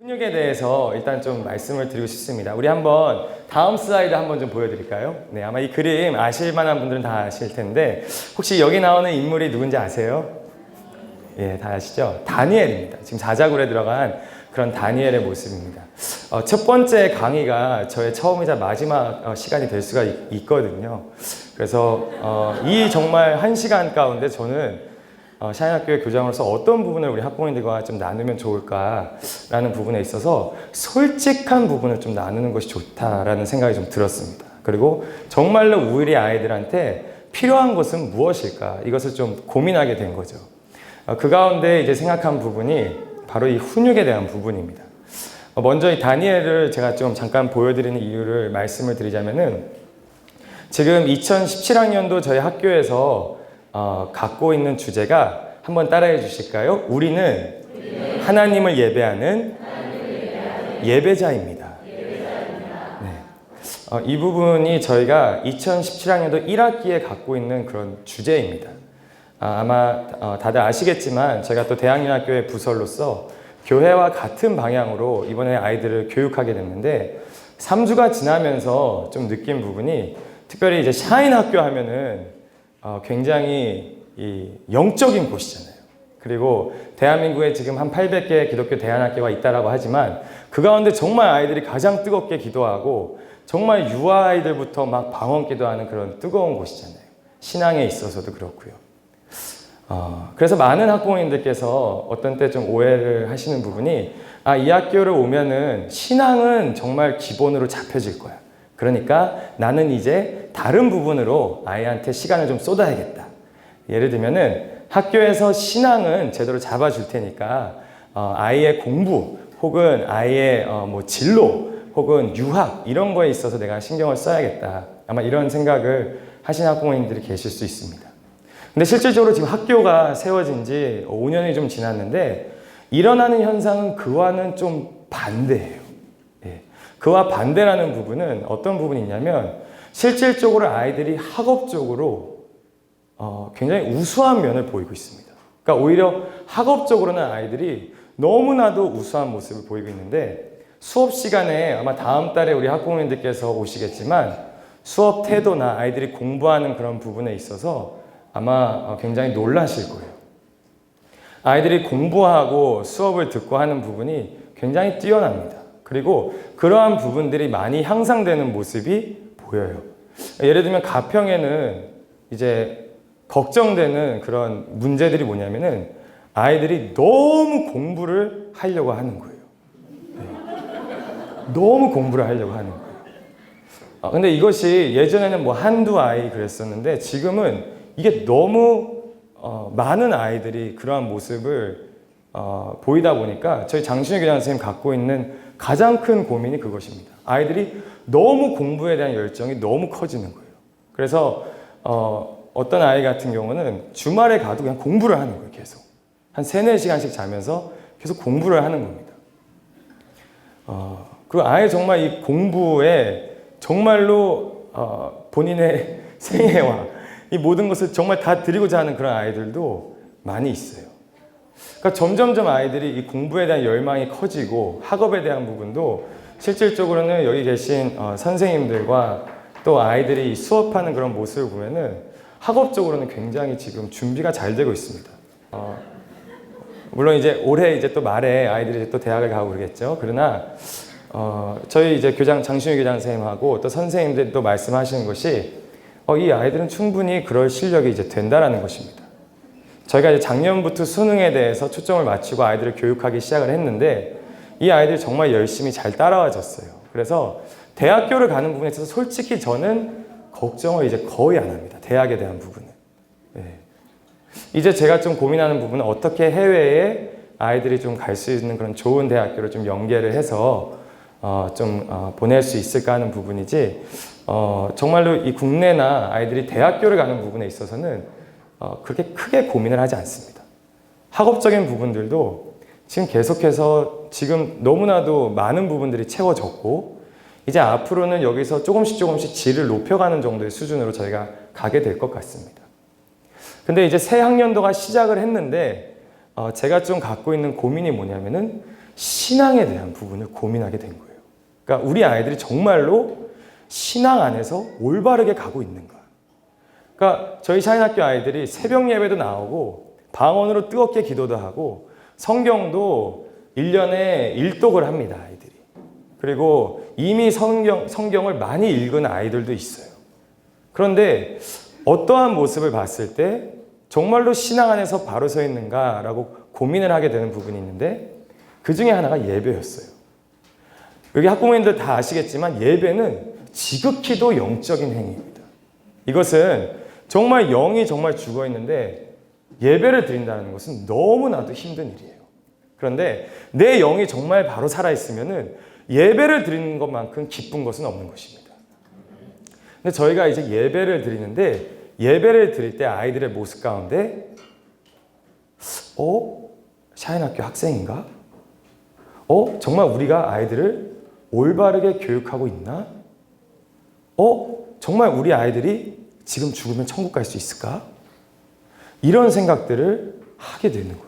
훈육에 대해서 일단 좀 말씀을 드리고 싶습니다. 우리 한번 다음 슬라이드 한번 좀 보여드릴까요? 네, 아마 이 그림 아실 만한 분들은 다 아실 텐데 혹시 여기 나오는 인물이 누군지 아세요? 예, 다 아시죠? 다니엘입니다. 지금 자자굴에 들어간 그런 다니엘의 모습입니다. 첫 번째 강의가 저의 처음이자 마지막 시간이 될 수가 있거든요. 그래서 이 정말 한 시간 가운데 저는 샤인학교의 교장으로서 어떤 부분을 우리 학부모님들과 좀 나누면 좋을까라는 부분에 있어서 솔직한 부분을 좀 나누는 것이 좋다라는 생각이 좀 들었습니다. 그리고 정말로 우리 아이들한테 필요한 것은 무엇일까? 이것을 좀 고민하게 된 거죠. 그 가운데 이제 생각한 부분이 바로 이 훈육에 대한 부분입니다. 먼저 이 다니엘을 제가 좀 잠깐 보여드리는 이유를 말씀을 드리자면은 지금 2017학년도 저희 학교에서 갖고 있는 주제가 한번 따라해 주실까요? 우리는 하나님을 예배하는 예배자입니다. 네. 이 부분이 저희가 2017학년도 1학기에 갖고 있는 그런 주제입니다. 아마 다들 아시겠지만 제가 또 대학연합교회 부설로서 교회와 같은 방향으로 이번에 아이들을 교육하게 됐는데 3주가 지나면서 좀 느낀 부분이 특별히 이제 샤인학교 하면은 굉장히 이 영적인 곳이잖아요. 그리고 대한민국에 지금 한 800개의 기독교 대안학교가 있다라고 하지만 그 가운데 정말 아이들이 가장 뜨겁게 기도하고 정말 유아 아이들부터 막 방언 기도하는 그런 뜨거운 곳이잖아요. 신앙에 있어서도 그렇고요. 그래서 많은 학부모님들께서 어떤 때 좀 오해를 하시는 부분이 이 학교를 오면은 신앙은 정말 기본으로 잡혀질 거야. 그러니까 나는 이제 다른 부분으로 아이한테 시간을 좀 쏟아야겠다. 예를 들면은 학교에서 신앙은 제대로 잡아줄 테니까 아이의 공부 혹은 아이의 뭐 진로 혹은 유학 이런 거에 있어서 내가 신경을 써야겠다. 아마 이런 생각을 하시는 학부모님들이 계실 수 있습니다. 근데 실질적으로 지금 학교가 세워진 지 5년이 좀 지났는데 일어나는 현상은 그와는 좀 반대예요. 예. 그와 반대라는 부분은 어떤 부분이 있냐면 실질적으로 아이들이 학업적으로 굉장히 우수한 면을 보이고 있습니다. 그러니까 오히려 학업적으로는 아이들이 너무나도 우수한 모습을 보이고 있는데 수업 시간에 아마 다음 달에 우리 학부모님들께서 오시겠지만 수업 태도나 아이들이 공부하는 그런 부분에 있어서 아마 굉장히 놀라실 거예요. 아이들이 공부하고 수업을 듣고 하는 부분이 굉장히 뛰어납니다. 그리고 그러한 부분들이 많이 향상되는 모습이 보여요. 예를 들면 가평에는 이제 걱정되는 그런 문제들이 뭐냐면은 아이들이 너무 공부를 하려고 하는 거예요. 네. 너무 공부를 하려고 하는 거예요. 근데 이것이 예전에는 뭐 한두 아이 그랬었는데 지금은 이게 너무 많은 아이들이 그러한 모습을 보이다 보니까 저희 장신우 교장 선생님 갖고 있는 가장 큰 고민이 그것입니다. 아이들이 너무 공부에 대한 열정이 너무 커지는 거예요. 그래서 어떤 아이 같은 경우는 주말에 가도 그냥 공부를 하는 거예요. 계속. 한 3-4시간씩 자면서 계속 공부를 하는 겁니다. 그리고 아예 정말 이 공부에 정말로 본인의 생애와 이 모든 것을 정말 다 드리고자 하는 그런 아이들도 많이 있어요. 그러니까 점점점 아이들이 이 공부에 대한 열망이 커지고 학업에 대한 부분도 실질적으로는 여기 계신 선생님들과 또 아이들이 수업하는 그런 모습을 보면은 학업적으로는 굉장히 지금 준비가 잘 되고 있습니다. 물론 이제 올해 이제 또 말에 아이들이 이제 또 대학을 가고 그러겠죠. 그러나 저희 이제 장신우 교장 선생님하고 또 선생님들도 말씀하시는 것이 이 아이들은 충분히 그럴 실력이 이제 된다라는 것입니다. 저희가 이제 작년부터 수능에 대해서 초점을 맞추고 아이들을 교육하기 시작을 했는데 이 아이들이 정말 열심히 잘 따라와줬어요. 그래서 대학교를 가는 부분에 있어서 솔직히 저는 걱정을 이제 거의 안 합니다. 대학에 대한 부분은. 네. 이제 제가 좀 고민하는 부분은 어떻게 해외에 아이들이 좀 갈 수 있는 그런 좋은 대학교를 좀 연계를 해서 보낼 수 있을까 하는 부분이지 정말로 이 국내나 아이들이 대학교를 가는 부분에 있어서는 그렇게 크게 고민을 하지 않습니다. 학업적인 부분들도 지금 계속해서 지금 너무나도 많은 부분들이 채워졌고 이제 앞으로는 여기서 조금씩 질을 높여가는 정도의 수준으로 저희가 가게 될 것 같습니다. 근데 이제 새 학년도가 시작을 했는데 제가 좀 갖고 있는 고민이 뭐냐면은 신앙에 대한 부분을 고민하게 된 거예요. 그러니까 우리 아이들이 정말로 신앙 안에서 올바르게 가고 있는가. 그러니까 저희 샤인학교 아이들이 새벽 예배도 나오고 방언으로 뜨겁게 기도도 하고 성경도 1년에 1독을 합니다, 아이들이. 그리고 이미 성경을 많이 읽은 아이들도 있어요. 그런데 어떠한 모습을 봤을 때 정말로 신앙 안에서 바로 서 있는가라고 고민을 하게 되는 부분이 있는데 그 중에 하나가 예배였어요. 여기 학부모님들 다 아시겠지만 예배는 지극히도 영적인 행위입니다. 이것은 정말 영이 정말 죽어 있는데 예배를 드린다는 것은 너무나도 힘든 일이에요. 그런데 내 영이 정말 바로 살아있으면 예배를 드리는 것만큼 기쁜 것은 없는 것입니다. 근데 저희가 이제 예배를 드리는데 예배를 드릴 때 아이들의 모습 가운데 샤인학교 학생인가? 정말 우리가 아이들을 올바르게 교육하고 있나? 정말 우리 아이들이 지금 죽으면 천국 갈 수 있을까? 이런 생각들을 하게 되는 거예요.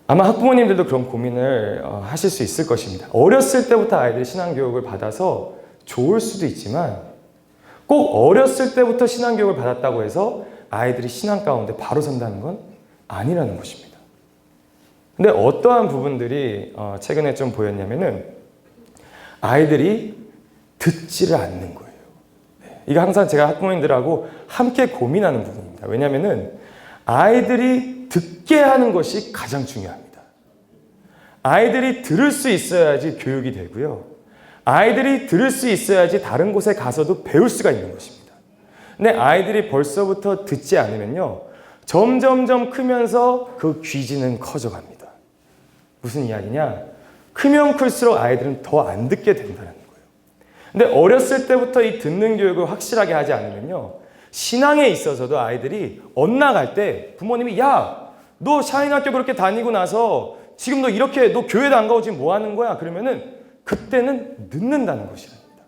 아마 학부모님들도 그런 고민을 하실 수 있을 것입니다. 어렸을 때부터 아이들이 신앙교육을 받아서 좋을 수도 있지만 꼭 어렸을 때부터 신앙교육을 받았다고 해서 아이들이 신앙 가운데 바로 선다는 건 아니라는 것입니다. 근데 어떠한 부분들이 최근에 좀 보였냐면은 아이들이 듣지를 않는 거예요. 이거 항상 제가 학부모님들하고 함께 고민하는 부분입니다. 왜냐면은 아이들이 듣게 하는 것이 가장 중요합니다. 아이들이 들을 수 있어야지 교육이 되고요. 아이들이 들을 수 있어야지 다른 곳에 가서도 배울 수가 있는 것입니다. 근데 아이들이 벌써부터 듣지 않으면요. 점점점 크면서 그 귀지는 커져갑니다. 무슨 이야기냐? 크면 클수록 아이들은 더 안 듣게 된다는 거예요. 근데 어렸을 때부터 이 듣는 교육을 확실하게 하지 않으면요. 신앙에 있어서도 아이들이 엇나갈 때 부모님이 야, 너 샤인학교 그렇게 다니고 나서 지금 너 이렇게 너 교회도 안 가고 지금 뭐 하는 거야? 그러면은 그때는 늦는다는 것이랍니다.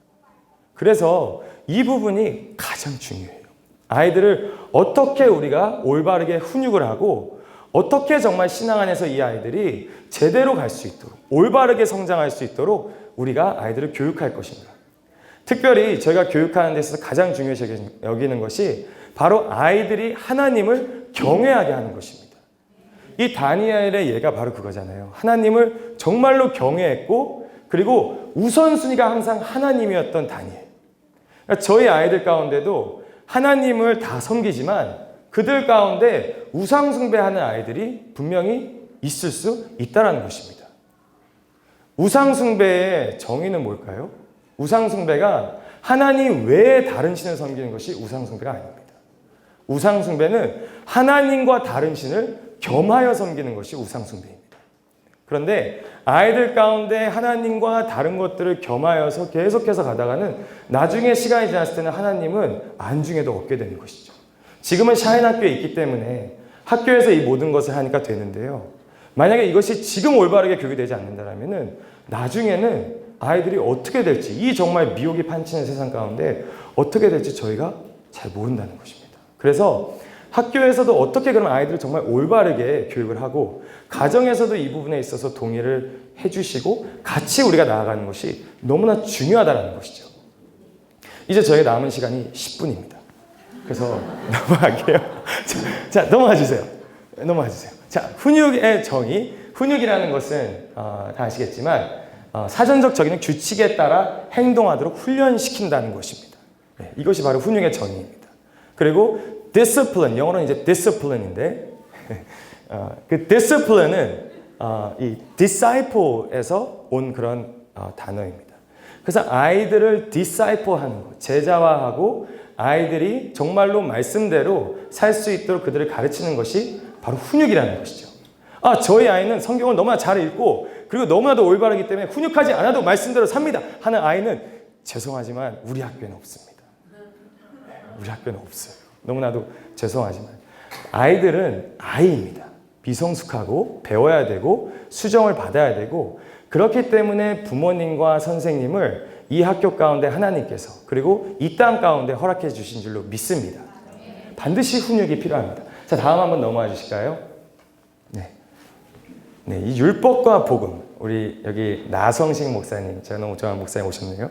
그래서 이 부분이 가장 중요해요. 아이들을 어떻게 우리가 올바르게 훈육을 하고 어떻게 정말 신앙 안에서 이 아이들이 제대로 갈 수 있도록 올바르게 성장할 수 있도록 우리가 아이들을 교육할 것인가. 특별히 저희가 교육하는 데 있어서 가장 중요시 여기는 것이 바로 아이들이 하나님을 경외하게 하는 것입니다. 이 다니엘의 예가 바로 그거잖아요. 하나님을 정말로 경외했고 그리고 우선순위가 항상 하나님이었던 다니엘. 그러니까 저희 아이들 가운데도 하나님을 다 섬기지만 그들 가운데 우상 숭배하는 아이들이 분명히 있을 수 있다는 것입니다. 우상 숭배의 정의는 뭘까요? 우상 숭배가 하나님 외에 다른 신을 섬기는 것이 우상 숭배가 아닙니다. 우상 숭배는 하나님과 다른 신을 겸하여 섬기는 것이 우상 숭배입니다. 그런데 아이들 가운데 하나님과 다른 것들을 겸하여서 계속해서 가다가는 나중에 시간이 지났을 때는 하나님은 안중에도 없게 되는 것이죠. 지금은 샤인학교에 있기 때문에 학교에서 이 모든 것을 하니까 되는데요. 만약에 이것이 지금 올바르게 교육이 되지 않는다면 나중에는 아이들이 어떻게 될지 이 정말 미혹이 판치는 세상 가운데 어떻게 될지 저희가 잘 모른다는 것입니다. 그래서 학교에서도 어떻게 그런 아이들을 정말 올바르게 교육을 하고 가정에서도 이 부분에 있어서 동의를 해주시고 같이 우리가 나아가는 것이 너무나 중요하다는 것이죠. 이제 저희 남은 시간이 10분입니다. 그래서 넘어갈게요. 자, 넘어가 주세요. 넘어가 주세요. 자, 훈육의 정의. 훈육이라는 것은 다 아시겠지만 사전적 적인 규칙에 따라 행동하도록 훈련시킨다는 것입니다. 네, 이것이 바로 훈육의 정의입니다. 그리고 discipline, 영어로는 이제 discipline인데 그 discipline은 이 disciple에서 온 그런 단어입니다. 그래서 아이들을 disciple하는 것, 제자화하고 아이들이 정말로 말씀대로 살 수 있도록 그들을 가르치는 것이 바로 훈육이라는 것이죠. 저희 아이는 성경을 너무나 잘 읽고 그리고 너무나도 올바르기 때문에 훈육하지 않아도 말씀대로 삽니다 하는 아이는 죄송하지만 우리 학교에는 없습니다. 우리 학교는 없어요. 너무나도 죄송하지만 아이들은 아이입니다. 미성숙하고 배워야 되고 수정을 받아야 되고 그렇기 때문에 부모님과 선생님을 이 학교 가운데 하나님께서 그리고 이 땅 가운데 허락해 주신 줄로 믿습니다. 반드시 훈육이 필요합니다. 자, 다음 한번 넘어와 주실까요? 네. 네, 이 율법과 복음, 우리 여기 나성식 목사님, 제가 너무 좋아하는 목사님 오셨네요.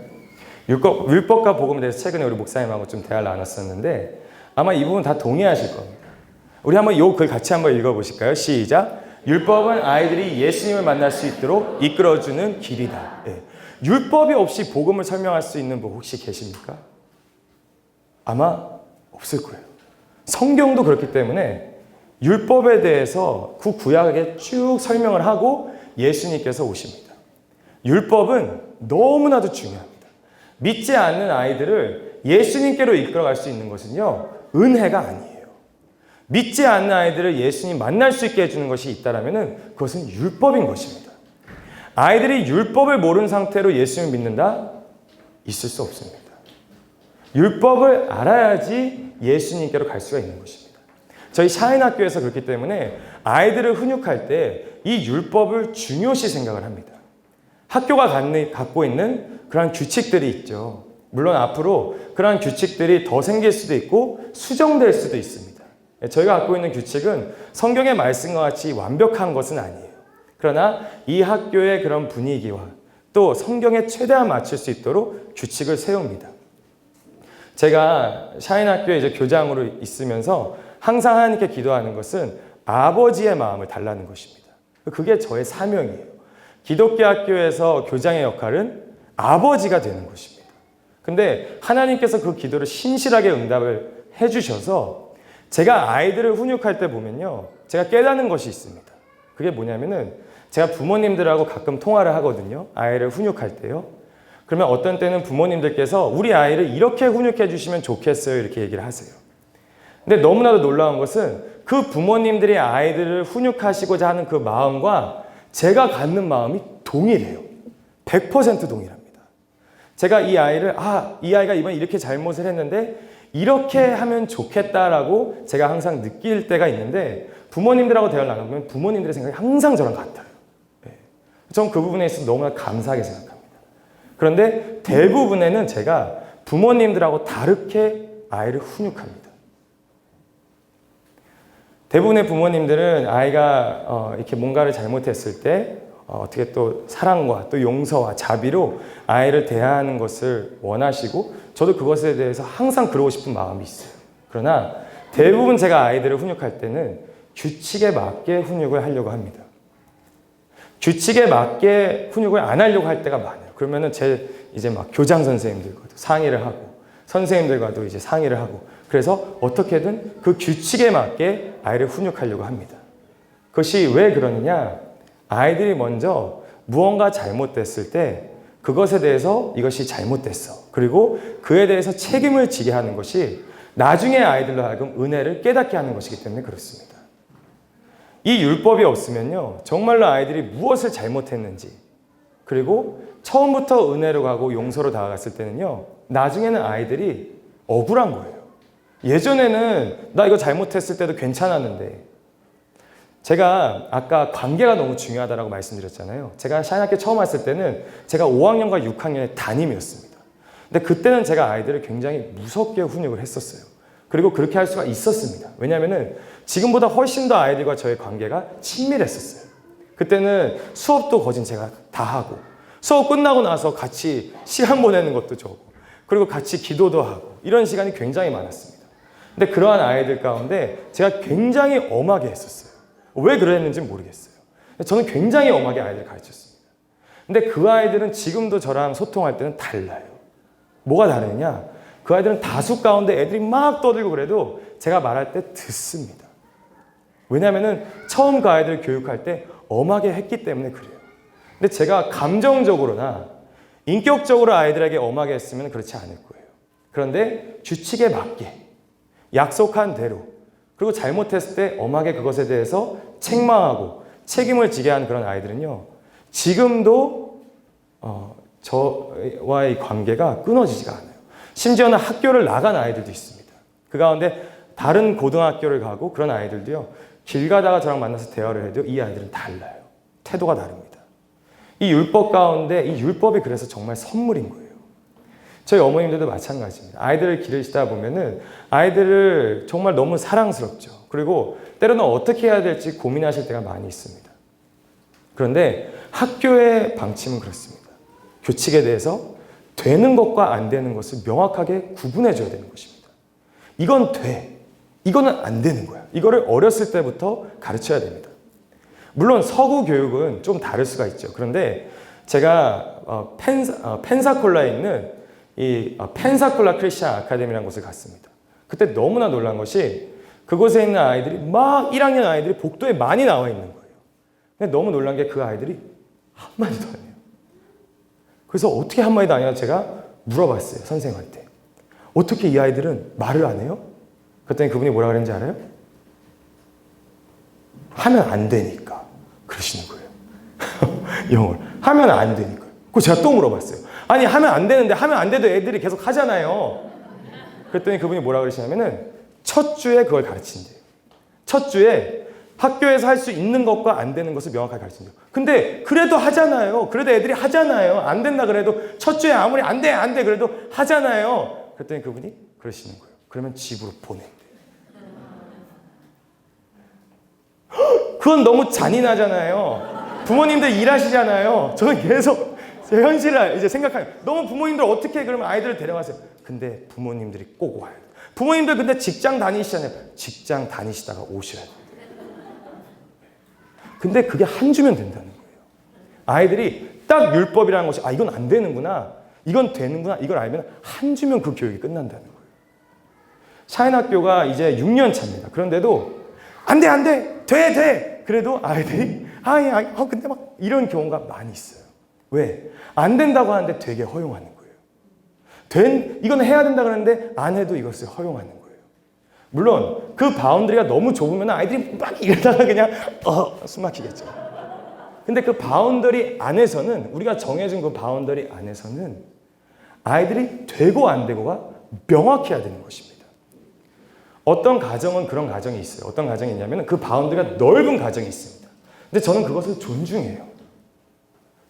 율법과 복음에 대해서 최근에 우리 목사님하고 좀 대화를 나눴었는데 아마 이 부분 다 동의하실 겁니다. 우리 한번 이 글 같이 한번 읽어보실까요? 시작. 율법은 아이들이 예수님을 만날 수 있도록 이끌어주는 길이다. 네. 율법이 없이 복음을 설명할 수 있는 분 혹시 계십니까? 아마 없을 거예요. 성경도 그렇기 때문에 율법에 대해서 그 구약에 쭉 설명을 하고 예수님께서 오십니다. 율법은 너무나도 중요합니다. 믿지 않는 아이들을 예수님께로 이끌어갈 수 있는 것은요, 은혜가 아니에요. 믿지 않는 아이들을 예수님 만날 수 있게 해주는 것이 있다면 그것은 율법인 것입니다. 아이들이 율법을 모르는 상태로 예수님을 믿는다? 있을 수 없습니다. 율법을 알아야지 예수님께로 갈 수가 있는 것입니다. 저희 샤인학교에서 그렇기 때문에 아이들을 훈육할 때 이 율법을 중요시 생각을 합니다. 학교가 갖고 있는 그런 규칙들이 있죠. 물론 앞으로 그런 규칙들이 더 생길 수도 있고 수정될 수도 있습니다. 저희가 갖고 있는 규칙은 성경의 말씀과 같이 완벽한 것은 아니에요. 그러나 이 학교의 그런 분위기와 또 성경에 최대한 맞출 수 있도록 규칙을 세웁니다. 제가 샤인학교에 이제 교장으로 있으면서 항상 하나님께 기도하는 것은 아버지의 마음을 달라는 것입니다. 그게 저의 사명이에요. 기독교 학교에서 교장의 역할은 아버지가 되는 것입니다. 근데 하나님께서 그 기도를 신실하게 응답을 해주셔서 제가 아이들을 훈육할 때 보면요, 제가 깨닫는 것이 있습니다. 그게 뭐냐면은 제가 부모님들하고 가끔 통화를 하거든요. 아이를 훈육할 때요. 그러면 어떤 때는 부모님들께서 우리 아이를 이렇게 훈육해 주시면 좋겠어요, 이렇게 얘기를 하세요. 근데 너무나도 놀라운 것은 그 부모님들이 아이들을 훈육하시고자 하는 그 마음과 제가 갖는 마음이 동일해요. 100% 동일합니다. 제가 이 아이를 이 아이가 이번에 이렇게 잘못을 했는데 이렇게 하면 좋겠다라고 제가 항상 느낄 때가 있는데 부모님들하고 대화를 나누면 부모님들의 생각이 항상 저랑 같아요. 전 그 부분에 있어서 너무나 감사하게 생각합니다. 그런데 대부분에는 제가 부모님들하고 다르게 아이를 훈육합니다. 대부분의 부모님들은 아이가 이렇게 뭔가를 잘못했을 때 어떻게 또 사랑과 또 용서와 자비로 아이를 대하는 것을 원하시고 저도 그것에 대해서 항상 그러고 싶은 마음이 있어요. 그러나 대부분 제가 아이들을 훈육할 때는 규칙에 맞게 훈육을 하려고 합니다. 규칙에 맞게 훈육을 안 하려고 할 때가 많아요. 그러면은 이제 막 교장 선생님들과도 상의를 하고 선생님들과도 이제 상의를 하고 그래서 어떻게든 그 규칙에 맞게 아이를 훈육하려고 합니다. 그것이 왜 그러느냐? 아이들이 먼저 무언가 잘못됐을 때 그것에 대해서 이것이 잘못됐어. 그리고 그에 대해서 책임을 지게 하는 것이 나중에 아이들로 하여금 은혜를 깨닫게 하는 것이기 때문에 그렇습니다. 이 율법이 없으면요, 정말로 아이들이 무엇을 잘못했는지 그리고 처음부터 은혜로 가고 용서로 다가갔을 때는요, 나중에는 아이들이 억울한 거예요. 예전에는 나 이거 잘못했을 때도 괜찮았는데 제가 아까 관계가 너무 중요하다고 말씀드렸잖아요. 제가 샤인학교 처음 왔을 때는 제가 5학년과 6학년의 담임이었습니다. 근데 그때는 제가 아이들을 굉장히 무섭게 훈육을 했었어요. 그리고 그렇게 할 수가 있었습니다. 왜냐하면 지금보다 훨씬 더 아이들과 저의 관계가 친밀했었어요. 그때는 수업도 거진 제가 다 하고 수업 끝나고 나서 같이 시간 보내는 것도 저고 그리고 같이 기도도 하고 이런 시간이 굉장히 많았습니다. 근데 그러한 아이들 가운데 제가 굉장히 엄하게 했었어요. 왜 그랬는지 모르겠어요. 저는 굉장히 엄하게 아이들을 가르쳤습니다. 근데 그 아이들은 지금도 저랑 소통할 때는 달라요. 뭐가 다르냐? 그 아이들은 다수 가운데 애들이 막 떠들고 그래도 제가 말할 때 듣습니다. 왜냐하면 처음 그 아이들을 교육할 때 엄하게 했기 때문에 그래요. 근데 제가 감정적으로나 인격적으로 아이들에게 엄하게 했으면 그렇지 않을 거예요. 그런데 규칙에 맞게 약속한 대로 그리고 잘못했을 때 엄하게 그것에 대해서 책망하고 책임을 지게 하는 그런 아이들은요, 지금도 저와의 관계가 끊어지지가 않아요. 심지어는 학교를 나간 아이들도 있습니다. 그 가운데 다른 고등학교를 가고 그런 아이들도요, 길 가다가 저랑 만나서 대화를 해도 이 아이들은 달라요. 태도가 다릅니다. 이 율법 가운데 이 율법이 그래서 정말 선물인 거예요. 저희 어머님들도 마찬가지입니다. 아이들을 기르시다 보면은 아이들을 정말 너무 사랑스럽죠. 그리고 때로는 어떻게 해야 될지 고민하실 때가 많이 있습니다. 그런데 학교의 방침은 그렇습니다. 규칙에 대해서 되는 것과 안 되는 것을 명확하게 구분해 줘야 되는 것입니다. 이건 돼. 이거는 안 되는 거야. 이거를 어렸을 때부터 가르쳐야 됩니다. 물론 서구 교육은 좀 다를 수가 있죠. 그런데 제가 펜사콜라에 있는 이 펜사콜라 크리스찬 아카데미라는 곳을 갔습니다. 그때 너무나 놀란 것이 그곳에 있는 아이들이 막 1학년 아이들이 복도에 많이 나와 있는 거예요. 근데 너무 놀란 게 그 아이들이 한마디도 안 해요. 그래서 어떻게 한마디도 안 해요? 제가 물어봤어요. 선생님한테. 어떻게 이 아이들은 말을 안 해요? 그랬더니 그분이 뭐라 그랬는지 알아요? 하면 안 되니까 그러시는 거예요. 영어를. 하면 안 되니까. 그래서 제가 또 물어봤어요. 아니 하면 안 되는데 하면 안 돼도 애들이 계속 하잖아요. 그랬더니 그분이 뭐라 그러시냐면은 첫 주에 그걸 가르친대요. 첫 주에 학교에서 할 수 있는 것과 안 되는 것을 명확하게 가르친대요. 근데 그래도 하잖아요. 그래도 애들이 하잖아요. 안 된다 그래도 첫 주에 아무리 안 돼 그래도 하잖아요. 그랬더니 그분이 그러시는 거예요. 그러면 집으로 보낸대요. 그건 너무 잔인하잖아요. 부모님들 일하시잖아요. 저는 계속 제 현실을 이제 생각해요. 너무 부모님들 어떻게 그러면 아이들을 데려가세요? 근데 부모님들이 꼭 와요. 부모님들 근데 직장 다니시잖아요. 직장 다니시다가 오셔야 돼요. 근데 그게 한 주면 된다는 거예요. 아이들이 딱 율법이라는 것이 이건 안 되는구나. 이건 되는구나. 이걸 알면 한 주면 그 교육이 끝난다는 거예요. 샤인학교가 이제 6년 차입니다. 그런데도 안 돼. 돼. 그래도 아이들이 근데 막 이런 경우가 많이 있어요. 왜? 안 된다고 하는데 되게 허용하는 거예요. 이건 해야 된다 그러는데 안 해도 이것을 허용하는 거예요. 물론 그 바운더리가 너무 좁으면 아이들이 막 이러다가 그냥 숨 막히겠죠. 근데 그 바운더리 안에서는 우리가 정해진 그 바운더리 안에서는 아이들이 되고 안 되고가 명확해야 되는 것입니다. 어떤 가정은 그런 가정이 있어요. 어떤 가정이 있냐면 그 바운드가 넓은 가정이 있습니다. 근데 저는 그것을 존중해요.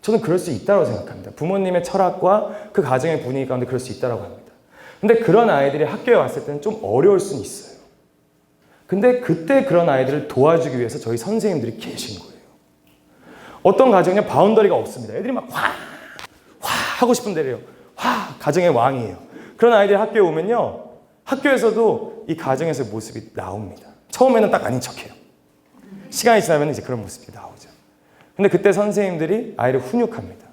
저는 그럴 수 있다고 생각합니다. 부모님의 철학과 그 가정의 분위기 가운데 그럴 수 있다고 합니다. 근데 그런 아이들이 학교에 왔을 때는 좀 어려울 수는 있어요. 근데 그때 그런 아이들을 도와주기 위해서 저희 선생님들이 계신 거예요. 어떤 가정에 바운더리가 없습니다. 애들이 막 하고 싶은 대로 해요. 가정의 왕이에요. 그런 아이들이 학교에 오면요. 학교에서도 이 가정에서의 모습이 나옵니다. 처음에는 딱 아닌 척해요. 시간이 지나면 이제 그런 모습이 나오죠. 근데 그때 선생님들이 아이를 훈육합니다.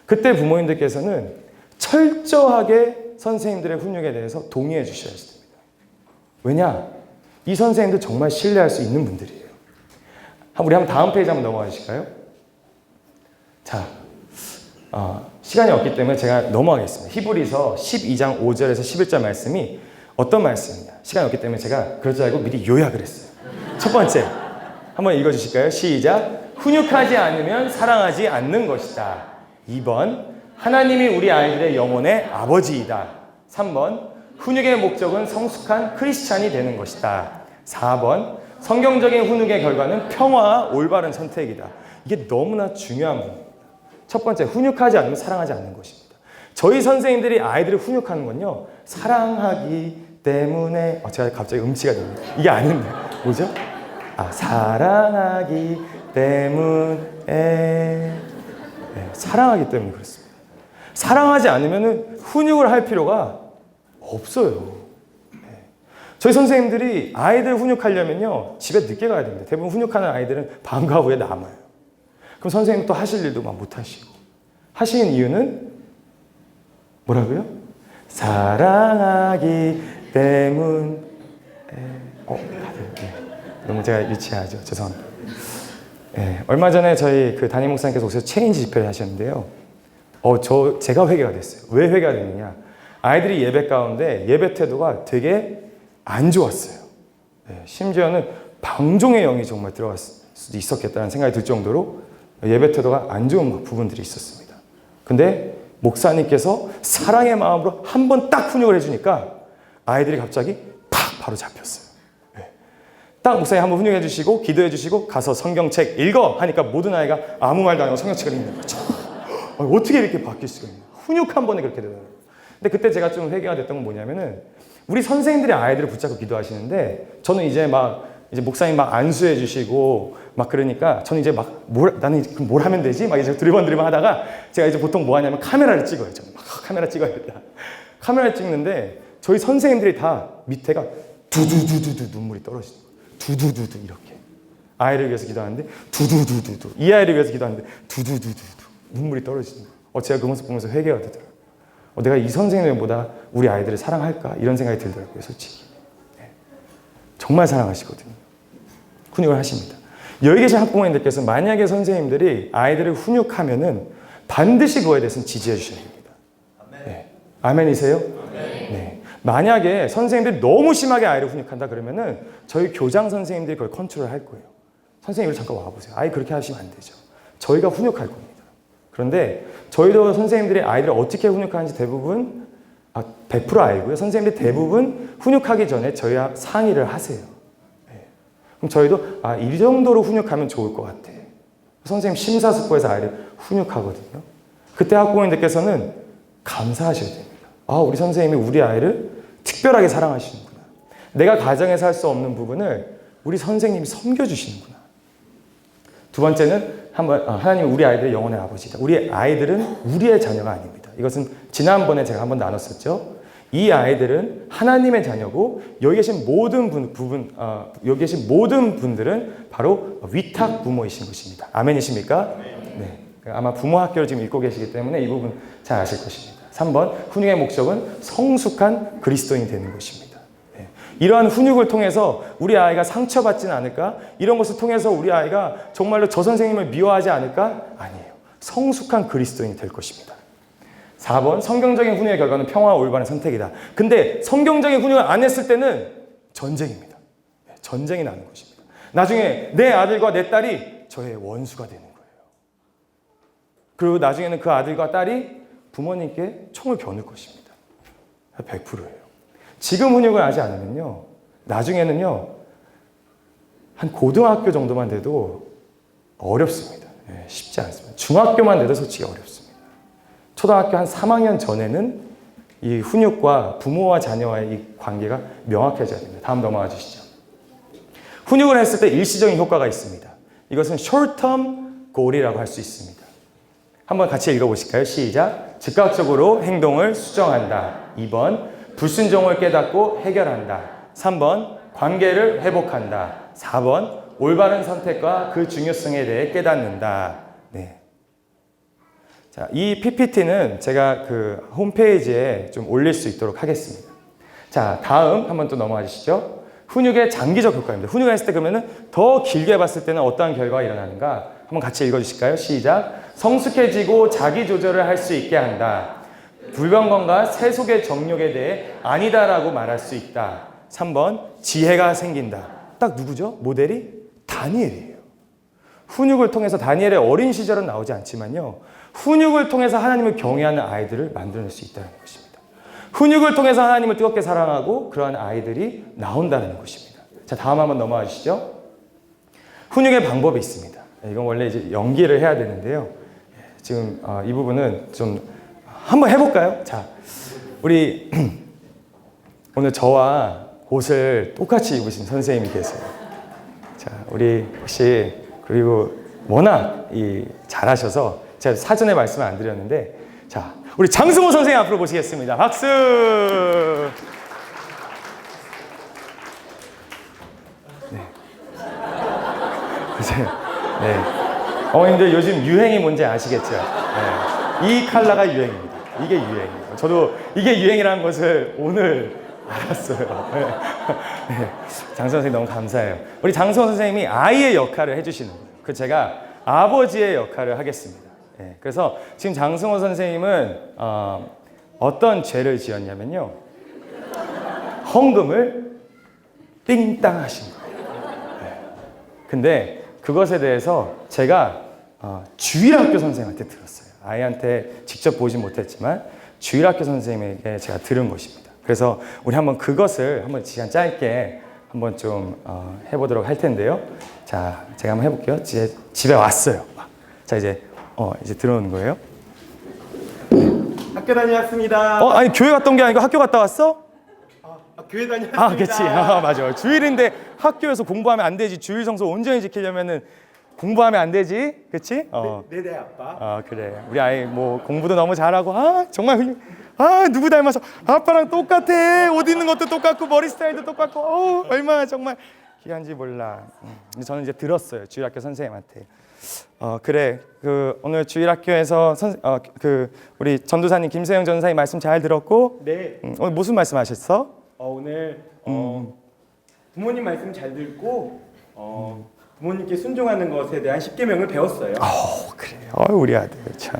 그때 부모님들께서는 철저하게 선생님들의 훈육에 대해서 동의해 주셔야 됩니다. 왜냐? 이 선생님들 정말 신뢰할 수 있는 분들이에요. 우리 한번 다음 페이지 한번 넘어가 주실까요? 자, 시간이 없기 때문에 제가 넘어가겠습니다. 히브리서 12장 5절에서 11절 말씀이 어떤 말씀이냐? 시간이 없기 때문에 제가 그럴 줄 알고 미리 요약을 했어요. 첫 번째, 한번 읽어주실까요? 시작! 훈육하지 않으면 사랑하지 않는 것이다. 2번, 하나님이 우리 아이들의 영혼의 아버지이다. 3번, 훈육의 목적은 성숙한 크리스찬이 되는 것이다. 4번, 성경적인 훈육의 결과는 평화와 올바른 선택이다. 이게 너무나 중요한 부분입니다. 첫 번째, 훈육하지 않으면 사랑하지 않는 것입니다. 저희 선생님들이 아이들을 훈육하는 건요, 사랑하기 때문에, 제가 갑자기 음치가 됩니다. 이게 아닌데, 뭐죠? 사랑하기 때문에, 네, 사랑하기 때문에 그렇습니다. 사랑하지 않으면 훈육을 할 필요가 없어요. 네. 저희 선생님들이 아이들 훈육하려면요, 집에 늦게 가야 됩니다. 대부분 훈육하는 아이들은 방과 후에 남아요. 그럼 선생님 또 하실 일도 막 못 하시고. 하시는 이유는 뭐라고요? 사랑하기 때문에. 다들. 네. 너무 제가 유치하죠. 죄송합니다. 네. 얼마 전에 저희 그 담임 목사님께서 오셔서 체인지 집회를 하셨는데요. 제가 회개가 됐어요. 왜 회개가 됐느냐? 아이들이 예배 가운데 예배 태도가 되게 안 좋았어요. 네. 심지어는 방종의 영이 정말 들어갔을 수도 있었겠다는 생각이 들 정도로 예배 태도가 안 좋은 부분들이 있었습니다. 근데 목사님께서 사랑의 마음으로 한 번 딱 훈육을 해주니까 아이들이 갑자기 바로 잡혔어요. 네. 딱 목사님 한번 훈육해 주시고 기도해 주시고 가서 성경책 읽어 하니까 모든 아이가 아무 말도 안 하고 성경책을 읽는 거죠. 어떻게 이렇게 바뀔 수가 있나? 훈육 한 번에 그렇게 되더라고요. 근데 그때 제가 좀 회개가 됐던 건 뭐냐면은 우리 선생님들이 아이들을 붙잡고 기도하시는데 저는 이제 목사님 막 안수해 주시고 막 그러니까 저는 이제 나는 그럼 뭘 하면 되지? 막 이제 두리번 하다가 제가 이제 보통 뭐 하냐면 카메라를 찍어요. 저는 막 카메라 찍어야겠다. 카메라를 찍는데 저희 선생님들이 다 밑에가 두두두두두 눈물이 떨어지는 거예요. 두두두두 이렇게. 아이를 위해서 기도하는데 두두두두두. 이 아이를 위해서 기도하는데 두두두두두 눈물이 떨어지는 거예요. 제가 그 모습 보면서 회개가 되더라고요. 내가 이 선생님보다 우리 아이들을 사랑할까? 이런 생각이 들더라고요, 솔직히. 네. 정말 사랑하시거든요. 훈육을 하십니다. 여기 계신 학부모님들께서 만약에 선생님들이 아이들을 훈육하면은 반드시 그거에 대해서는 지지해 주셔야 됩니다. 네. 아멘이세요? 네. 만약에 선생님들이 너무 심하게 아이를 훈육한다 그러면은 저희 교장 선생님들이 그걸 컨트롤 할 거예요. 선생님 우리 잠깐 와보세요. 아이 그렇게 하시면 안 되죠. 저희가 훈육할 겁니다. 그런데 저희도 선생님들이 아이들을 어떻게 훈육하는지 대부분 100% 알고요. 선생님들이 대부분 훈육하기 전에 저희와 상의를 하세요. 네. 그럼 저희도 이 정도로 훈육하면 좋을 것 같아. 선생님 심사숙고해서 아이를 훈육하거든요. 그때 학부모님들께서는 감사하셔야 됩니다. 우리 선생님이 우리 아이를 특별하게 사랑하시는구나. 내가 가정에서 할 수 없는 부분을 우리 선생님이 섬겨주시는구나. 두 번째는 하나님 우리 아이들의 영혼의 아버지다. 우리 아이들은 우리의 자녀가 아닙니다. 이것은 지난번에 제가 한번 나눴었죠. 이 아이들은 하나님의 자녀고 여기 계신 모든 여기 계신 모든 분들은 바로 위탁 부모이신 것입니다. 아멘이십니까? 네. 아마 부모 학교를 지금 읽고 계시기 때문에 이 부분 잘 아실 것입니다. 3번 훈육의 목적은 성숙한 그리스도인이 되는 것입니다. 네. 이러한 훈육을 통해서 우리 아이가 상처받지는 않을까? 이런 것을 통해서 우리 아이가 정말로 저 선생님을 미워하지 않을까? 아니에요. 성숙한 그리스도인이 될 것입니다. 4번 성경적인 훈육의 결과는 평화와 올바른 선택이다. 근데 성경적인 훈육을 안 했을 때는 전쟁입니다. 네. 전쟁이 나는 것입니다. 나중에 내 아들과 내 딸이 저의 원수가 되는 거예요. 그리고 나중에는 그 아들과 딸이 부모님께 총을 겨눌 것입니다. 100%예요. 지금 훈육을 하지 않으면요, 나중에는요, 한 고등학교 정도만 돼도 어렵습니다. 네, 쉽지 않습니다. 중학교만 돼도 솔직히 어렵습니다. 초등학교 한 3학년 전에는 이 훈육과 부모와 자녀와의 이 관계가 명확해져야 됩니다. 다음 넘어가 주시죠. 훈육을 했을 때 일시적인 효과가 있습니다. 이것은 short-term goal이라고 할 수 있습니다. 한번 같이 읽어보실까요? 시작. 즉각적으로 행동을 수정한다. 2번, 불순종을 깨닫고 해결한다. 3번, 관계를 회복한다. 4번, 올바른 선택과 그 중요성에 대해 깨닫는다. 네. 자, 이 PPT는 제가 그 홈페이지에 좀 올릴 수 있도록 하겠습니다. 자, 다음 한번 또 넘어가 주시죠. 훈육의 장기적 효과입니다. 훈육을 했을 때 그러면은 더 길게 봤을 때는 어떠한 결과가 일어나는가? 한번 같이 읽어주실까요? 시작. 성숙해지고 자기 조절을 할 수 있게 한다. 불건강과 세속의 정욕에 대해 아니다라고 말할 수 있다. 3번 지혜가 생긴다. 딱 누구죠? 모델이 다니엘이에요. 훈육을 통해서 다니엘의 어린 시절은 나오지 않지만요. 훈육을 통해서 하나님을 경외하는 아이들을 만들어낼 수 있다는 것입니다. 훈육을 통해서 하나님을 뜨겁게 사랑하고 그러한 아이들이 나온다는 것입니다. 자, 다음 한번 넘어가 주시죠. 훈육의 방법이 있습니다. 이건 원래 이제 연기를 해야 되는데요. 지금 이 부분은 좀 한번 해볼까요? 자, 우리 오늘 저와 옷을 똑같이 입으신 선생님이 계세요. 자, 우리 혹시 그리고 워낙 잘하셔서 제가 사전에 말씀을 안 드렸는데, 자, 우리 장승호 선생님 앞으로 모시겠습니다. 박수. 네. 네. 어머님들 요즘 유행이 뭔지 아시겠죠? 네. 이 컬러가 유행입니다. 이게 유행이에요. 저도 이게 유행이라는 것을 오늘 알았어요. 네. 네. 장승호 선생님 너무 감사해요. 우리 장승호 선생님이 아이의 역할을 해주시는 거예요. 그 제가 아버지의 역할을 하겠습니다. 네. 그래서 지금 장승호 선생님은 어떤 죄를 지었냐면요. 헌금을 띵땅 하신 거예요. 네. 근데 그것에 대해서 제가 주일학교 선생님한테 들었어요. 아이한테 직접 보진 못했지만 주일학교 선생님에게 제가 들은 것입니다. 그래서 우리 한번 그것을 한번 시간 짧게 한번 좀 해보도록 할 텐데요. 자, 제가 한번 해볼게요. 집에 왔어요. 자, 이제 들어오는 거예요. 학교 다녀왔습니다. 아니 교회 갔던 게 아니고 학교 갔다 왔어? 교회 다녀왔습니다. 그치. 맞아. 주일인데 학교에서 공부하면 안 되지. 주일 성수 온전히 지키려면은 공부하면 안 되지, 그렇지? 네네 아빠. 그래. 우리 아이 뭐 공부도 너무 잘하고 정말 누구 닮아서 아빠랑 똑같아. 옷 입는 것도 똑같고 머리 스타일도 똑같고 얼마나 정말 귀한지 몰라. 근데 저는 이제 들었어요, 주일학교 선생님한테. 그래. 그 오늘 주일학교에서 우리 전도사님 김세영 전사님 말씀 잘 들었고, 네. 오늘 무슨 말씀하셨어? 오늘 부모님 말씀 잘 듣고 부모님께 순종하는 것에 대한 10계명을 배웠어요. 그래. 우리 아들 참.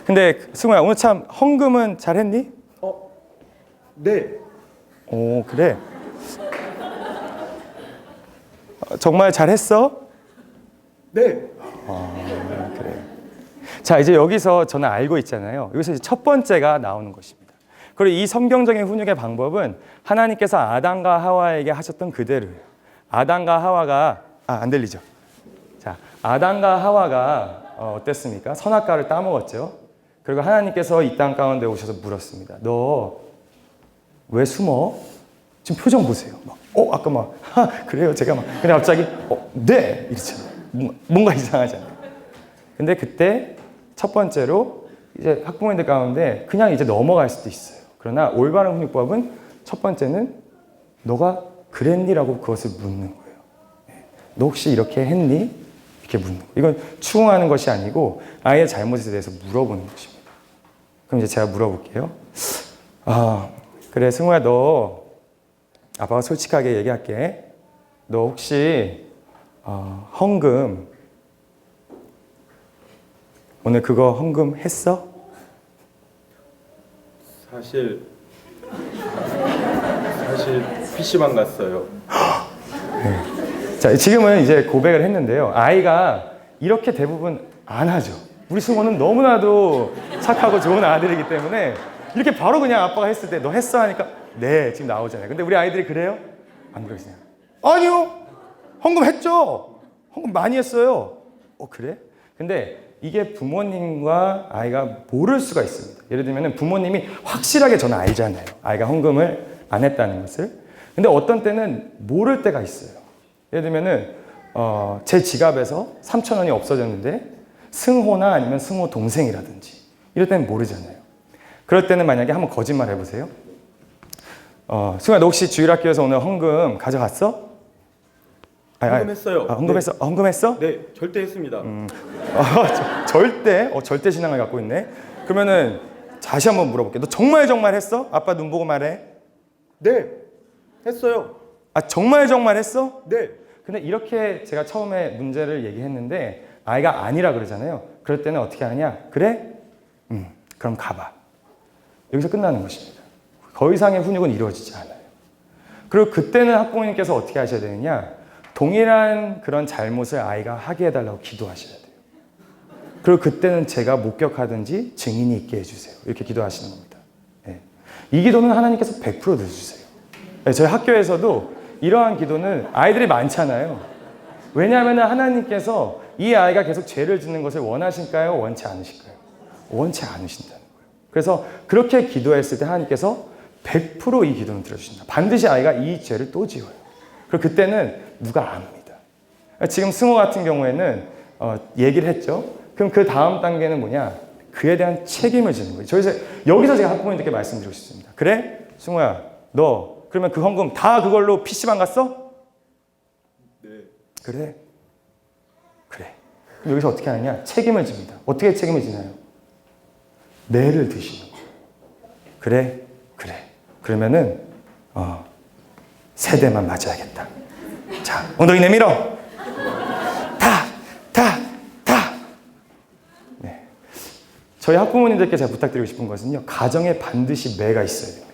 근데 승우야, 오늘 참 헌금은 잘했니? 네. 오, 그래. 정말 잘했어? 네. 그래. 자, 이제 여기서 저는 알고 있잖아요. 여기서 이제 첫 번째가 나오는 것입니다. 그리고 이 성경적인 훈육의 방법은 하나님께서 아담과 하와에게 하셨던 그대로예요. 아담과 하와가 안 들리죠? 자, 아담과 하와가 어땠습니까? 선악과를 따먹었죠. 그리고 하나님께서 이 땅 가운데 오셔서 물었습니다. 너 왜 숨어? 지금 표정 보세요. 아까 그래요. 제가 근데 갑자기 네 이러잖아요. 뭔가 이상하잖아요. 근데 그때 첫 번째로 이제 학부모님들 가운데 그냥 이제 넘어갈 수도 있어요. 그러나 올바른 훈육법은 첫 번째는 너가 그랬니라고 그것을 묻는 거예요. 너 혹시 이렇게 했니? 이렇게 묻는 거예요. 이건 추궁하는 것이 아니고 아이의 잘못에 대해서 물어보는 것입니다. 그럼 이제 제가 물어볼게요. 그래, 승우야, 너 아빠가 솔직하게 얘기할게. 너 혹시 헌금 오늘 그거 헌금 했어? 사실 PC방 갔어요. 네. 자, 지금은 이제 고백을 했는데요. 아이가 이렇게 대부분 안 하죠. 우리 승우는 너무나도 착하고 좋은 아들이기 때문에 이렇게 바로 그냥 아빠가 했을 때 너 했어? 하니까 네, 지금 나오잖아요. 근데 우리 아이들이 그래요? 안 그러시나요? 아니요. 헌금 했죠. 헌금 많이 했어요. 그래? 근데 이게 부모님과 아이가 모를 수가 있습니다. 예를 들면 부모님이 확실하게 저는 알잖아요. 아이가 헌금을 안 했다는 것을. 근데 어떤 때는 모를 때가 있어요. 예를 들면은 제 지갑에서 3,000원이 없어졌는데 승호나 아니면 승호 동생이라든지 이럴 때는 모르잖아요. 그럴 때는 만약에 한번 거짓말 해보세요. 승우야, 너 혹시 주일학교에서 오늘 헌금 가져갔어? 헌금했어요. 헌금했어? 헌금했어? 네, 절대 했습니다. 절대 신앙을 갖고 있네. 그러면은 다시 한번 물어볼게. 너 정말 했어? 아빠 눈 보고 말해. 네, 했어요. 정말 했어? 네. 근데 이렇게 제가 처음에 문제를 얘기했는데 아이가 아니라 그러잖아요. 그럴 때는 어떻게 하냐? 그래? 그럼 가봐. 여기서 끝나는 것입니다. 더 이상의 훈육은 이루어지지 않아요. 그리고 그때는 학부모님께서 어떻게 하셔야 되느냐? 동일한 그런 잘못을 아이가 하게 해달라고 기도하셔야 돼요. 그리고 그때는 제가 목격하든지 증인이 있게 해주세요. 이렇게 기도하시는 겁니다. 네. 이 기도는 하나님께서 100% 들어주세요. 네, 저희 학교에서도 이러한 기도는 아이들이 많잖아요. 왜냐하면 하나님께서 이 아이가 계속 죄를 짓는 것을 원하실까요? 원치 않으실까요? 원치 않으신다는 거예요. 그래서 그렇게 기도했을 때 하나님께서 100% 이 기도는 들어주신다. 반드시 아이가 이 죄를 또 지어요. 그리고 그때는 누가 압니다. 지금 승호 같은 경우에는 얘기를 했죠. 그럼 그 다음 단계는 뭐냐? 그에 대한 책임을 지는 거예요. 여기서 제가 학부모님들께 말씀드리고 싶습니다. 그래? 승호야, 너 그러면 그 헌금 다 그걸로 PC방 갔어? 네. 그래. 그럼 여기서 어떻게 하느냐? 책임을 집니다. 어떻게 책임을 지나요? 내를 드시는 거예요. 그래. 그러면은 세 대만 맞아야겠다. 자, 엉덩이 내밀어. 네. 저희 학부모님들께 제가 부탁드리고 싶은 것은요, 가정에 반드시 매가 있어야 됩니다.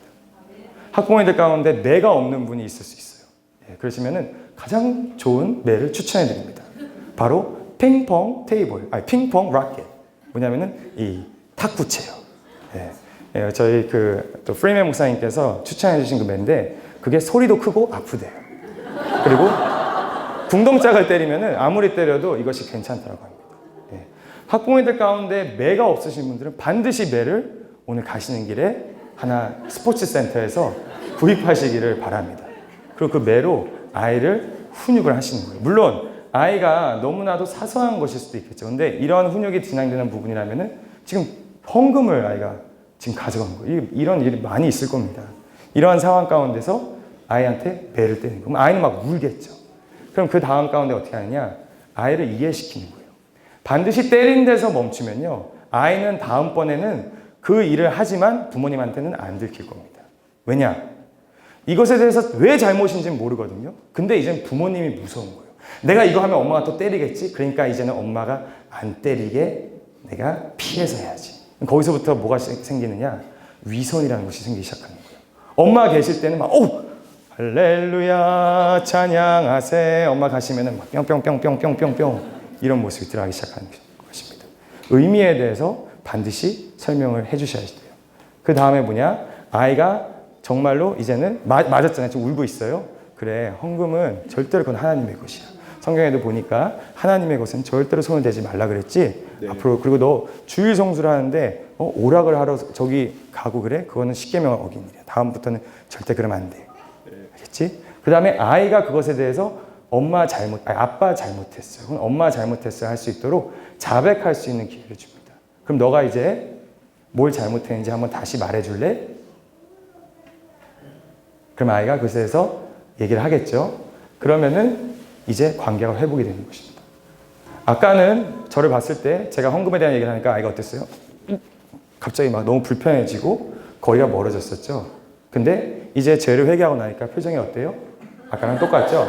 학부모님들 가운데 매가 없는 분이 있을 수 있어요. 네, 그러시면은 가장 좋은 매를 추천해 드립니다. 바로 핑퐁 핑퐁 라켓. 뭐냐면은 이 탁구채요. 네. 네, 저희 또 프리맨 목사님께서 추천해 주신 그 매인데 그게 소리도 크고 아프대요. 그리고 궁동짝을 때리면은 아무리 때려도 이것이 괜찮다고 합니다. 네. 학부모님들 가운데 매가 없으신 분들은 반드시 매를 오늘 가시는 길에 하나 스포츠 센터에서 구입하시기를 바랍니다. 그리고 그 매로 아이를 훈육을 하시는 거예요. 물론 아이가 너무나도 사소한 것일 수도 있겠죠. 근데 이런 훈육이 진행되는 부분이라면은 지금 헌금을 아이가 지금 가져간 거예요. 이런 일이 많이 있을 겁니다. 이러한 상황 가운데서 아이한테 배를 때리는 거예요. 그럼 아이는 막 울겠죠. 그럼 그 다음 가운데 어떻게 하느냐? 아이를 이해시키는 거예요. 반드시 때린 데서 멈추면요. 아이는 다음번에는 그 일을 하지만 부모님한테는 안 들킬 겁니다. 왜냐? 이것에 대해서 왜 잘못인지는 모르거든요. 근데 이제는 부모님이 무서운 거예요. 내가 이거 하면 엄마가 또 때리겠지? 그러니까 이제는 엄마가 안 때리게 내가 피해서 해야지. 거기서부터 뭐가 생기느냐? 위선이라는 것이 생기기 시작하는 거예요. 엄마 계실 때는 막, 할렐루야, 찬양하세. 엄마 가시면은 막 뿅뿅뿅뿅뿅뿅뿅 이런 모습이 들어가기 시작하는 것입니다. 의미에 대해서 반드시 설명을 해주셔야 돼요. 그 다음에 뭐냐? 아이가 정말로 이제는 맞았잖아요. 지금 울고 있어요. 그래, 헌금은 절대로 그건 하나님의 것이야. 성경에도 보니까 하나님의 것은 절대로 손을 대지 말라 그랬지. 네. 앞으로 그리고 너 주일 성수를 하는데 오락을 하러 저기 가고 그래? 그거는 십계명을 어긴 일이야. 다음부터는 절대 그러면 안 돼. 알겠지? 그 다음에 아이가 그것에 대해서 아빠 잘못했어요. 그럼 엄마 잘못했어요 할 수 있도록 자백할 수 있는 기회를 줍니다. 그럼 너가 이제 뭘 잘못했는지 한번 다시 말해줄래? 그럼 아이가 그것에 대해서 얘기를 하겠죠. 그러면은 이제 관계가 회복이 되는 것입니다. 아까는 저를 봤을 때 제가 헌금에 대한 얘기를 하니까 아이가 어땠어요? 갑자기 막 너무 불편해지고 거리가 멀어졌었죠. 근데 이제 죄를 회개하고 나니까 표정이 어때요? 아까랑 똑같죠?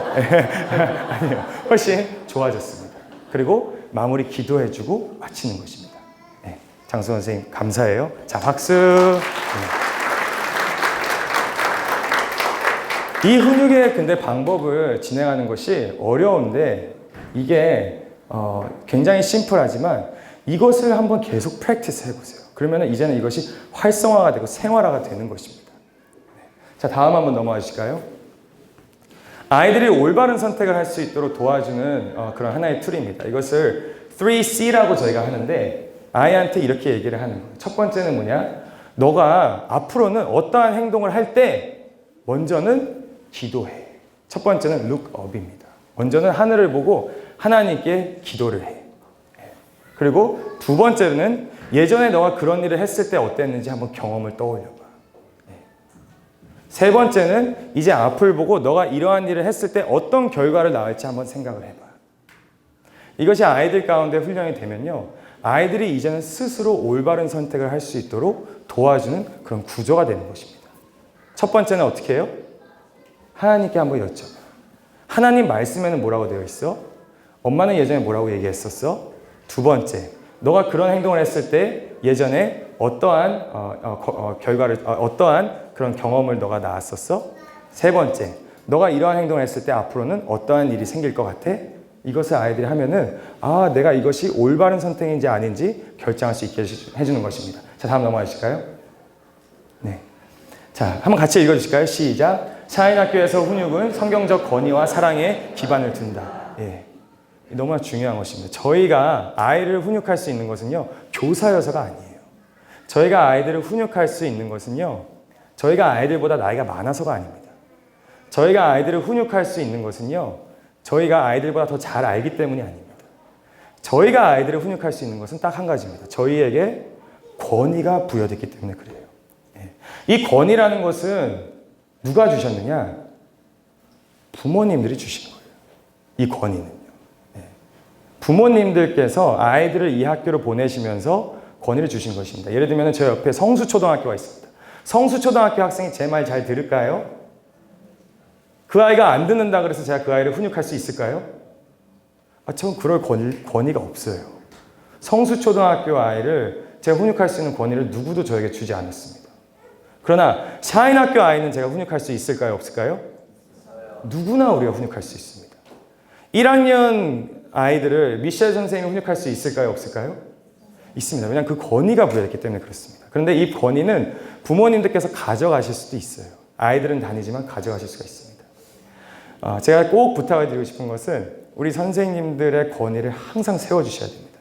아니요. 훨씬 좋아졌습니다. 그리고 마무리 기도해주고 마치는 것입니다. 네. 장수 선생님 감사해요. 자, 박수. 네. 이 훈육의 근데 방법을 진행하는 것이 어려운데 이게 굉장히 심플하지만 이것을 한번 계속 프랙티스 해보세요. 그러면 이제는 이것이 활성화가 되고 생활화가 되는 것입니다. 자, 다음 한번 넘어가 주실까요? 아이들이 올바른 선택을 할 수 있도록 도와주는 그런 하나의 툴입니다. 이것을 3C라고 저희가 하는데 아이한테 이렇게 얘기를 하는 거예요. 첫 번째는 뭐냐? 너가 앞으로는 어떠한 행동을 할 때 먼저는 기도해. 첫 번째는 look up입니다. 먼저는 하늘을 보고 하나님께 기도를 해. 그리고 두 번째는 예전에 너가 그런 일을 했을 때 어땠는지 한번 경험을 떠올려봐. 세 번째는 이제 앞을 보고 너가 이러한 일을 했을 때 어떤 결과를 낳을지 한번 생각을 해봐. 이것이 아이들 가운데 훈련이 되면요. 아이들이 이제는 스스로 올바른 선택을 할 수 있도록 도와주는 그런 구조가 되는 것입니다. 첫 번째는 어떻게 해요? 하나님께 한번 여쭤봐. 하나님 말씀에는 뭐라고 되어 있어? 엄마는 예전에 뭐라고 얘기했었어? 두 번째, 너가 그런 행동을 했을 때 예전에 어떠한 어떠한 그런 경험을 너가 낳았었어? 세 번째, 너가 이러한 행동을 했을 때 앞으로는 어떠한 일이 생길 것 같아? 이것을 아이들이 하면은 내가 이것이 올바른 선택인지 아닌지 결정할 수 있게 해주는 것입니다. 자, 다음 넘어가 주실까요? 네. 자, 한번 같이 읽어주실까요? 시작. 샤인학교에서 훈육은 성경적 권위와 사랑에 기반을 둔다. 예. 너무나 중요한 것입니다. 저희가 아이를 훈육할 수 있는 것은요, 교사여서가 아니에요. 저희가 아이들을 훈육할 수 있는 것은요, 저희가 아이들보다 나이가 많아서가 아닙니다. 저희가 아이들을 훈육할 수 있는 것은요, 저희가 아이들보다 더 잘 알기 때문이 아닙니다. 저희가 아이들을 훈육할 수 있는 것은 딱 한 가지입니다. 저희에게 권위가 부여됐기 때문에 그래요. 예. 이 권위라는 것은 누가 주셨느냐? 부모님들이 주신 거예요. 이 권위는요. 예. 부모님들께서 아이들을 이 학교로 보내시면서 권위를 주신 것입니다. 예를 들면 저 옆에 성수초등학교가 있습니다. 성수초등학교 학생이 제 말 잘 들을까요? 그 아이가 안 듣는다 그래서 제가 그 아이를 훈육할 수 있을까요? 전 그럴 권위가 없어요. 성수초등학교 아이를 제가 훈육할 수 있는 권위를 누구도 저에게 주지 않았습니다. 그러나 샤인학교 아이는 제가 훈육할 수 있을까요? 없을까요? 누구나 우리가 훈육할 수 있습니다. 1학년 아이들을 미셸 선생님이 훈육할 수 있을까요? 없을까요? 있습니다. 왜냐하면 그 권위가 부여됐기 때문에 그렇습니다. 그런데 이 권위는 부모님들께서 가져가실 수도 있어요. 아이들은 다니지만 가져가실 수가 있습니다. 제가 꼭 부탁을 드리고 싶은 것은 우리 선생님들의 권위를 항상 세워주셔야 됩니다.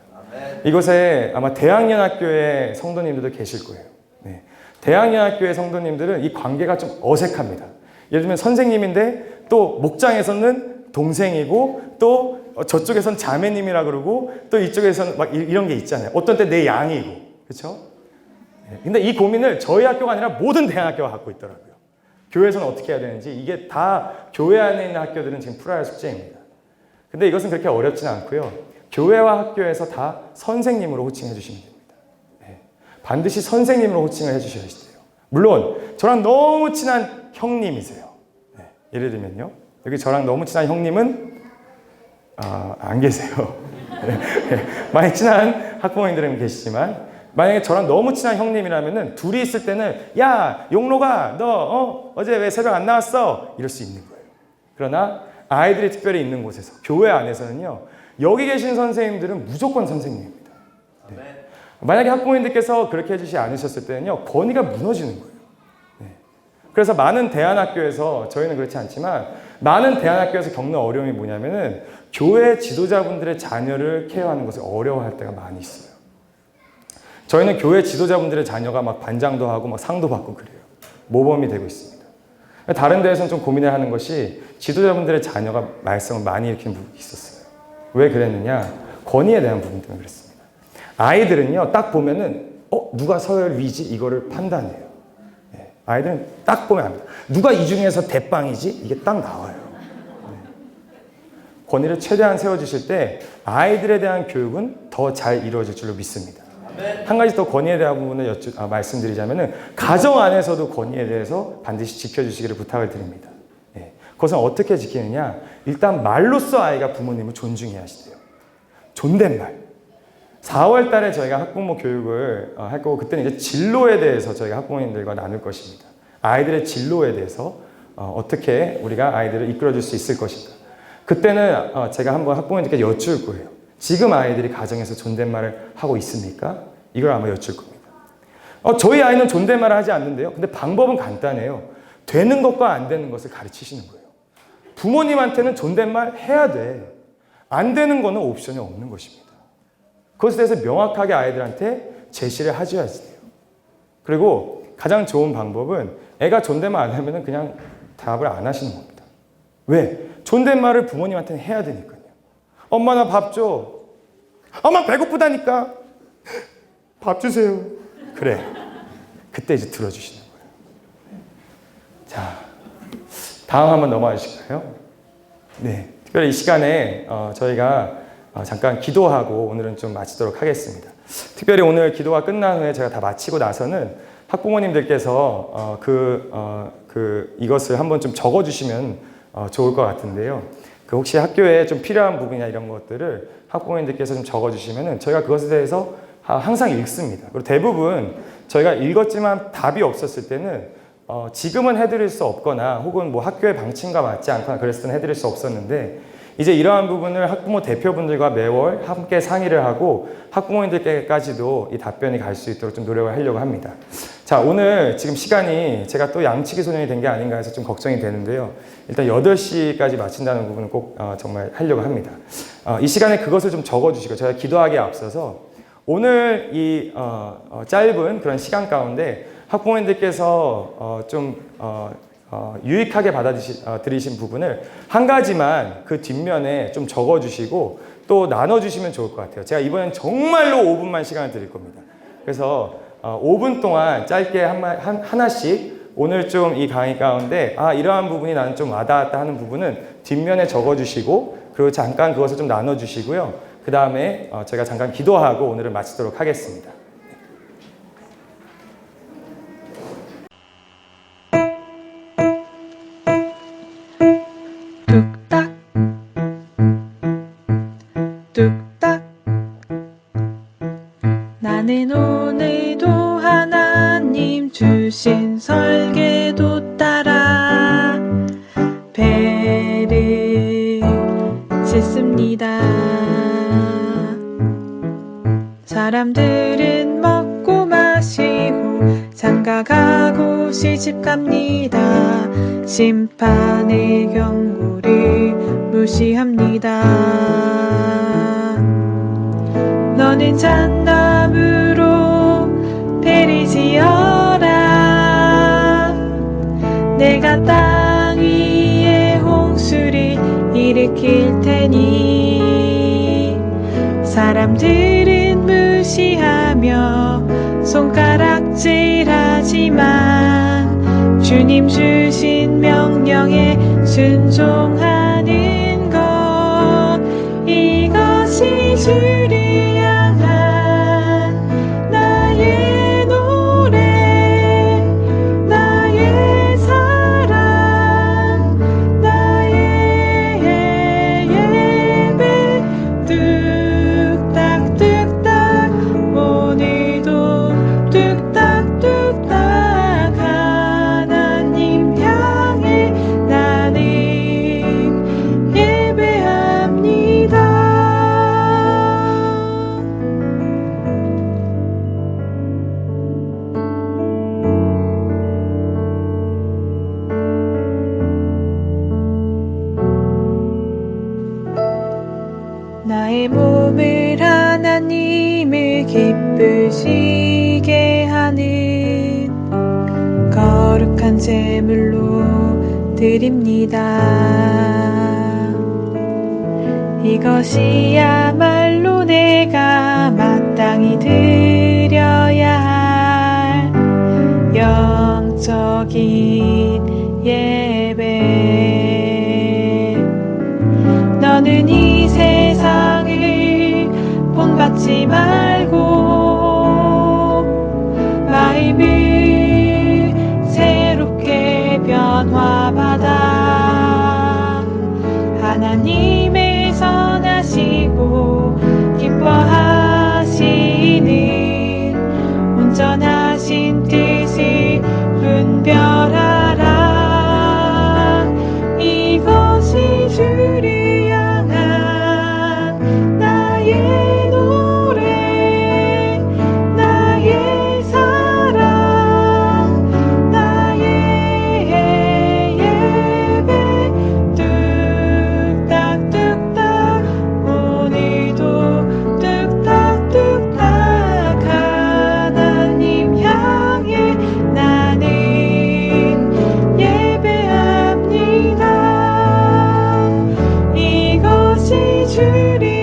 이곳에 아마 대학년 학교의 성도님들도 계실 거예요. 네. 대학연합교회 성도님들은 이 관계가 좀 어색합니다. 예를 들면 선생님인데 또 목장에서는 동생이고 또 저쪽에서는 자매님이라 그러고 또 이쪽에서는 막 이런 게 있잖아요. 어떤 때 내 양이고. 그렇죠? 근데 이 고민을 저희 학교가 아니라 모든 대학교가 갖고 있더라고요. 교회에서는 어떻게 해야 되는지 이게 다 교회 안에 있는 학교들은 지금 풀어야 할 숙제입니다. 근데 이것은 그렇게 어렵지는 않고요. 교회와 학교에서 다 선생님으로 호칭해 주시면 됩니다. 반드시 선생님으로 호칭을 해주셔야 돼요. 물론 저랑 너무 친한 형님이세요. 예를 들면요. 여기 저랑 너무 친한 형님은 안 계세요. 많이 친한 학부모님들은 계시지만 만약에 저랑 너무 친한 형님이라면은 둘이 있을 때는 야 용로가 너 어제 왜 새벽 안 나왔어? 이럴 수 있는 거예요. 그러나 아이들이 특별히 있는 곳에서 교회 안에서는요. 여기 계신 선생님들은 무조건 선생님입니다. 만약에 학부모님들께서 그렇게 해주지 않으셨을 때는요. 권위가 무너지는 거예요. 그래서 많은 대안학교에서 저희는 그렇지 않지만 많은 대안학교에서 겪는 어려움이 뭐냐면은 교회 지도자분들의 자녀를 케어하는 것을 어려워할 때가 많이 있어요. 저희는 교회 지도자분들의 자녀가 막 반장도 하고 막 상도 받고 그래요. 모범이 되고 있습니다. 다른 데에서는 좀 고민을 하는 것이 지도자분들의 자녀가 말썽을 많이 일으키는 부분이 있었어요. 왜 그랬느냐? 권위에 대한 부분 때문에 그랬습니다. 아이들은요, 딱 보면은 누가 서열 위지 이거를 판단해요. 아이들은 딱 보면 압니다. 누가 이 중에서 대빵이지? 이게 딱 나와요. 권위를 최대한 세워주실 때 아이들에 대한 교육은 더 잘 이루어질 줄로 믿습니다. 한 가지 더 권위에 대한 부분을 말씀드리자면은 가정 안에서도 권위에 대해서 반드시 지켜주시기를 부탁을 드립니다. 그것은 어떻게 지키느냐? 일단 말로써 아이가 부모님을 존중해야 하시대요. 존댓말. 4월 달에 저희가 학부모 교육을 할 거고 그때는 이제 진로에 대해서 저희가 학부모님들과 나눌 것입니다. 아이들의 진로에 대해서 어떻게 우리가 아이들을 이끌어줄 수 있을 것인가. 그때는 제가 한번 학부모님들께 여쭐 거예요. 지금 아이들이 가정에서 존댓말을 하고 있습니까? 이걸 아마 여쭐 겁니다. 저희 아이는 존댓말을 하지 않는데요. 근데 방법은 간단해요. 되는 것과 안 되는 것을 가르치시는 거예요. 부모님한테는 존댓말 해야 돼. 안 되는 거는 옵션이 없는 것입니다. 그것에 대해서 명확하게 아이들한테 제시를 해줘야지 돼요. 그리고 가장 좋은 방법은 애가 존댓말 안 하면 그냥 답을 안 하시는 겁니다. 왜? 존댓말을 부모님한테는 해야 되니까요. 엄마 나 밥 줘. 엄마 배고프다니까. 밥 주세요. 그래. 그때 이제 들어주시는 거예요. 자, 다음 한번 넘어가 주실까요? 네. 특별히 이 시간에 저희가 잠깐 기도하고 오늘은 좀 마치도록 하겠습니다. 특별히 오늘 기도가 끝난 후에 제가 다 마치고 나서는 학부모님들께서 이것을 한번 좀 적어주시면 좋을 것 같은데요. 혹시 학교에 좀 필요한 부분이나 이런 것들을 학부모님들께서 좀 적어주시면은 저희가 그것에 대해서 항상 읽습니다. 그리고 대부분 저희가 읽었지만 답이 없었을 때는 지금은 해드릴 수 없거나 혹은 뭐 학교의 방침과 맞지 않거나 그랬을 때는 해드릴 수 없었는데 이제 이러한 부분을 학부모 대표분들과 매월 함께 상의를 하고 학부모님들께까지도 이 답변이 갈 수 있도록 좀 노력을 하려고 합니다. 자, 오늘 지금 시간이 제가 또 양치기 소년이 된 게 아닌가 해서 좀 걱정이 되는데요. 일단 8시까지 마친다는 부분은 꼭 정말 하려고 합니다. 이 시간에 그것을 좀 적어주시고 제가 기도하기에 앞서서 오늘 이 짧은 그런 시간 가운데 학부모님들께서 유익하게 받아들이신 부분을 한 가지만 그 뒷면에 좀 적어주시고 또 나눠주시면 좋을 것 같아요. 제가 이번엔 정말로 5분만 시간을 드릴 겁니다. 그래서 5분 동안 짧게 하나씩 오늘 좀 이 강의 가운데 이러한 부분이 나는 좀 와닿았다 하는 부분은 뒷면에 적어주시고 그리고 잠깐 그것을 좀 나눠주시고요. 그 다음에 제가 잠깐 기도하고 오늘은 마치도록 하겠습니다. 뚝딱 뚝딱 나는 오늘도 하나님 주신 설계도 따라 배를 씻습니다. 사람들은 먹고 마시고 장가 가고 시집 갑니다. 심판의 경고를 무시합니다. 너는 잣나무로 배를 지어라. 내가 땅 위에 홍수를 일으킬 테니 사람들은 무시하며 손가락질하지만 주님 주신 명령에 순종하는 것 이것이 주를 향한 나의 노래 나의 사랑 나의 예배 뚝딱뚝딱 오늘도 뚝딱뚝딱 하나님 향해 나는 예배합니다. 나의 몸을 하나님을 기쁘시게 하는 거룩한 제물로 드립니다. 이것이야말로 내가 마땅히 드려야 할 영적인 예배. 너는 이 세상을 본받지 말고 마음을 새롭게 변화받아 하나님의 선하시고 기뻐하시는 온전하신 뜻을 분별하라. 이것이 주를 향한 나의 노래 나의 사랑 나의 예배 뚝딱뚝딱 오늘도 뚝딱뚝딱 하나님 향해 나는 예배합니다. 이것이 주를